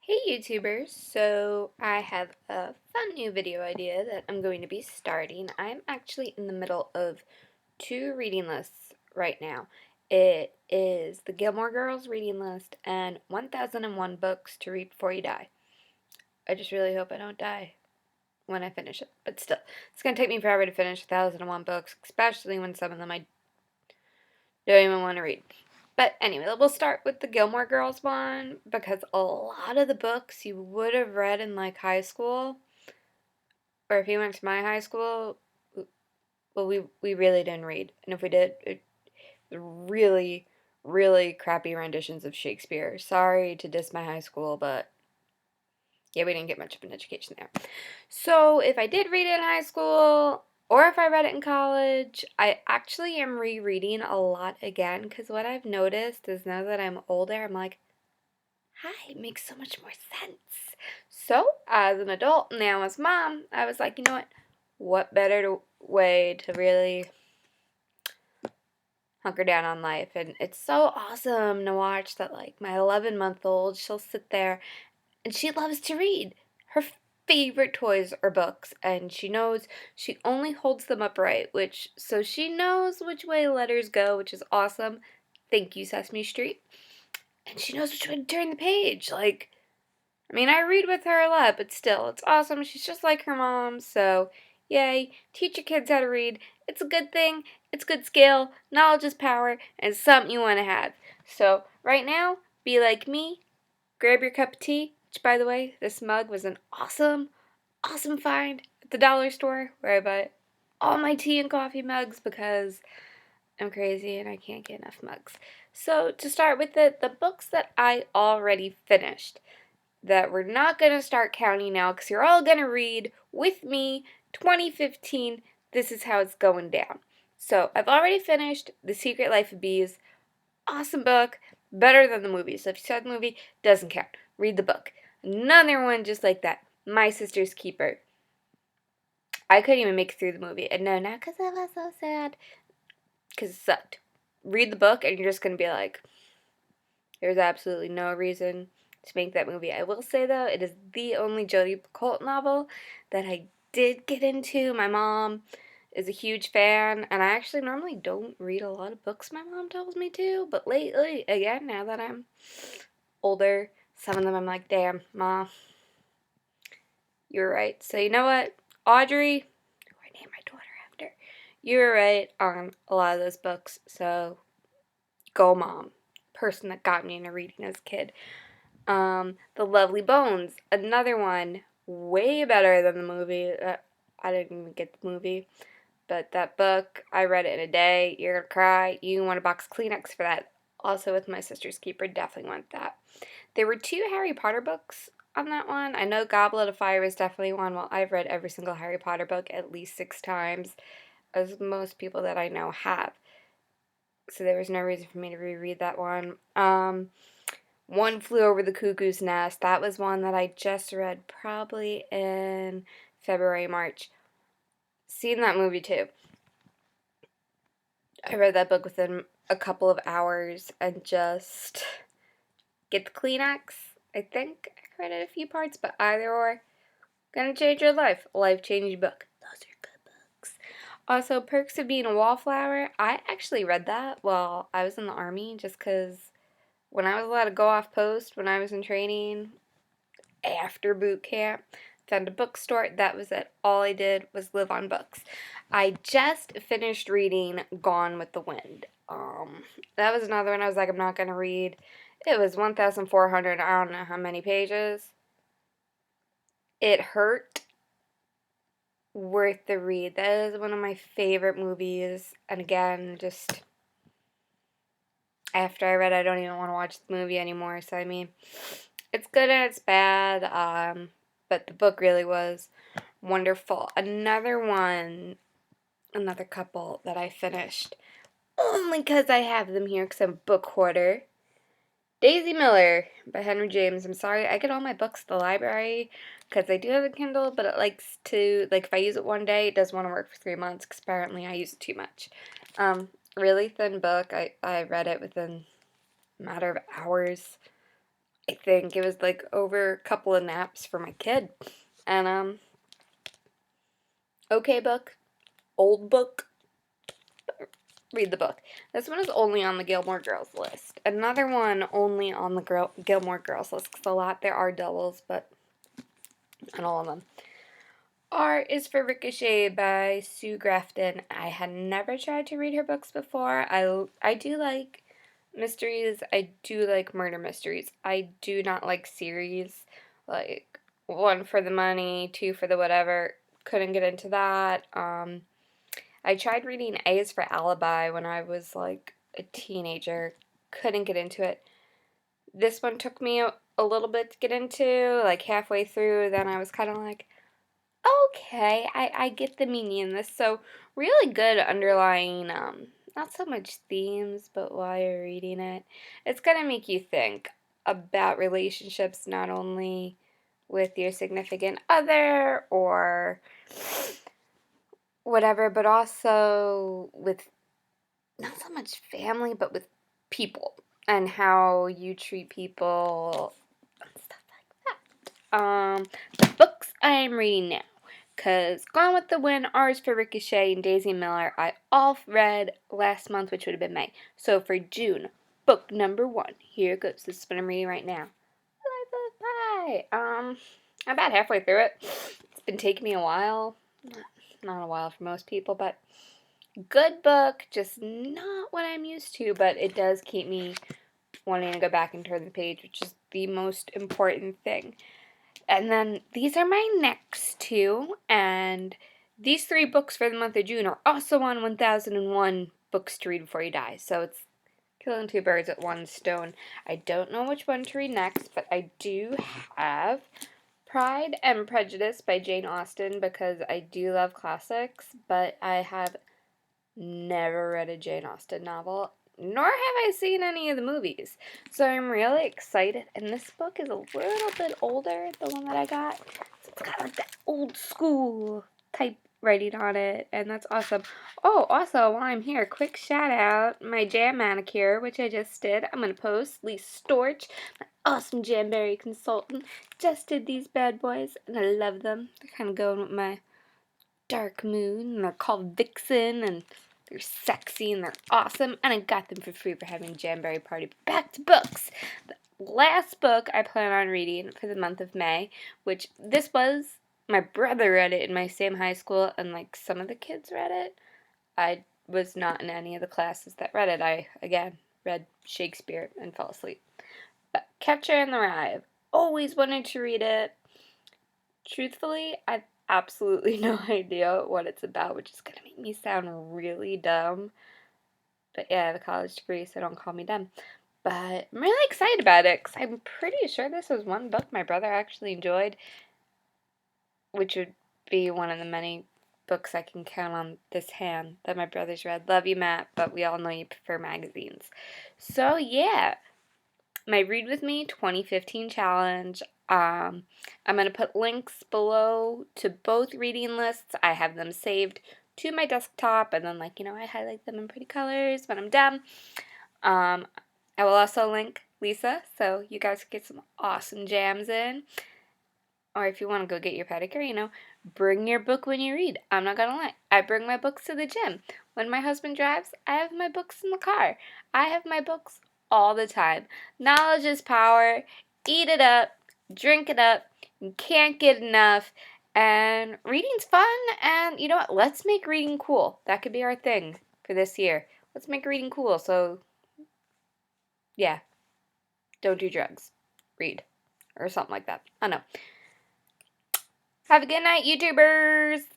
Hey YouTubers, so I have a fun new video idea that I'm going to be starting. I'm actually in the middle of two reading lists right now. It is the Gilmore Girls reading list and 1001 books to read before you die. I just really hope I don't die when I finish it, but still, it's going to take me forever to finish 1001 books, especially when some of them I don't even want to read. But anyway, we'll start with the Gilmore Girls one because a lot of the books you would have read in like high school, or if you went to my high school, well, we really didn't read, and if we did, it really, really crappy renditions of Shakespeare. Sorry to diss my high school, but yeah, we didn't get much of an education there. So if I did read it in high school, or if I read it in college, I actually am rereading a lot again because what I've noticed is now that I'm older, I'm like, hi, it makes so much more sense. So as an adult, now as mom, I was like, you know what better way to really hunker down on life? And it's so awesome to watch that, like, my 11-month-old, she'll sit there and she loves to read. Her favorite toys are books, and she knows she only holds them upright, so she knows which way letters go, which is awesome. Thank you, Sesame Street. And she knows which way to turn the page. Like, I mean, I read with her a lot, but still, it's awesome. She's just like her mom, so yay. Teach your kids how to read. It's a good thing. It's good skill. Knowledge is power, and it's something you want to have. So, right now, be like me. Grab your cup of tea, which, by the way, this mug was an awesome find at the dollar store where I buy all my tea and coffee mugs because I'm crazy and I can't get enough mugs. So, to start with the books that I already finished that we're not going to start counting now because you're all going to read with me 2015. This is how it's going down. So, I've already finished The Secret Life of Bees. Awesome book. Better than the movie. So, if you saw the movie, doesn't count. Read the book. Another one just like that. My Sister's Keeper. I couldn't even make it through the movie. And no, not because I was so sad. Because it sucked. Read the book and you're just going to be like, there's absolutely no reason to make that movie. I will say, though, it is the only Jodi Picoult novel that I did get into. My mom is a huge fan, and I actually normally don't read a lot of books my mom tells me to, but lately, again, now that I'm older, some of them I'm like, damn, Ma, you're right. So you know what? Audrey, who I named my daughter after, you were right on a lot of those books, so go Mom. Person that got me into reading as a kid. The Lovely Bones, another one, way better than the movie. I didn't even get the movie, but that book, I read it in a day. You're gonna cry. You want a box of Kleenex for that. Also, with My Sister's Keeper, definitely want that. There were two Harry Potter books on that one. I know Goblet of Fire is definitely one. Well, I've read every single Harry Potter book at least 6 times, as most people that I know have. So there was no reason for me to reread that one. One Flew Over the Cuckoo's Nest. That was one that I just read probably in February, March. Seen that movie too. I read that book within a couple of hours and just get the Kleenex. I think I read it a few parts, but either or, gonna change your life. A life-changing book. Those are good books. Also, Perks of Being a Wallflower. I actually read that while I was in the Army just because when I was allowed to go off post when I was in training, after boot camp, found a bookstore. That was it. All I did was live on books. I just finished reading Gone with the Wind. That was another one I was like, I'm not going to read. It was 1,400, I don't know how many pages. It hurt. Worth the read. That is one of my favorite movies. And again, just after I read it, I don't even want to watch the movie anymore. So, I mean, it's good and it's bad. But the book really was wonderful. Another couple that I finished only because I have them here because I'm a book hoarder. Daisy Miller by Henry James. I'm sorry, I get all my books at the library because I do have a Kindle, but it likes to, like, if I use it one day, it doesn't want to work for 3 months because apparently I use it too much. Really thin book. I read it within a matter of hours. I think it was like over a couple of naps for my kid. And okay book, old book, read the book. This one is only on the Gilmore Girls list. Another one only on the Gilmore Girls list, because a lot there are doubles, but not all of them. R is for Ricochet by Sue Grafton. I had never tried to read her books before. I do like mysteries. I do like murder mysteries. I do not like series, like one for the money, two for the whatever. Couldn't get into that. I tried reading A is for Alibi when I was like a teenager. Couldn't get into it. This one took me a little bit to get into, like halfway through. Then I was kind of like, okay, I get the meaning in this. So really good underlying, not so much themes, but while you're reading it, it's gonna make you think about relationships, not only with your significant other or whatever, but also with not so much family, but with people and how you treat people and stuff like that. The books I'm reading now, because Gone with the Wind, R's for Ricochet, and Daisy Miller, I all read last month, which would have been May. So for June, book number 1. Here it goes. This is what I'm reading right now. Life of Pi. I'm about halfway through it. It's been taking me a while. Not a while for most people, but good book. Just not what I'm used to, but it does keep me wanting to go back and turn the page, which is the most important thing. And then these are my next 2, and these 3 books for the month of June are also on 1001 Books to Read Before You Die. So it's killing 2 birds with 1 stone. I don't know which one to read next, but I do have Pride and Prejudice by Jane Austen, because I do love classics, but I have never read a Jane Austen novel, nor have I seen any of the movies. So I'm really excited. And this book is a little bit older, the one that I got. So it's got like that old school type writing on it, and that's awesome. Oh, also, while I'm here, quick shout out my jam manicure, which I just did. I'm going to post. Lee Storch, my awesome Jamberry consultant, just did these bad boys, and I love them. They're kind of going with my dark mood, and they're called Vixen, and they're sexy and they're awesome, and I got them for free for having a Jamberry party. Back to books. The last book I plan on reading for the month of May, which this was, my brother read it in my same high school, and like some of the kids read it. I was not in any of the classes that read it. I, again, read Shakespeare and fell asleep. But Catcher in the Rye, I've always wanted to read it. Truthfully, I've absolutely no idea what it's about, which is going to make me sound really dumb. But yeah, I have a college degree, so don't call me dumb. But I'm really excited about it, because I'm pretty sure this was one book my brother actually enjoyed, which would be one of the many books I can count on this hand that my brother's read. Love you, Matt, but we all know you prefer magazines. So yeah, my Read With Me 2015 challenge. I'm going to put links below to both reading lists. I have them saved to my desktop, and then, like, I highlight them in pretty colors when I'm done. I will also link Lisa, so you guys can get some awesome jams in. Or if you want to go get your pedicure, bring your book when you read. I'm not going to lie. I bring my books to the gym. When my husband drives, I have my books in the car. I have my books all the time. Knowledge is power. Eat it up. Drink it up. You can't get enough. And reading's fun. And you know what? Let's make reading cool. That could be our thing for this year. Let's make reading cool. So, yeah. Don't do drugs. Read. Or something like that. I don't know. Have a good night, YouTubers!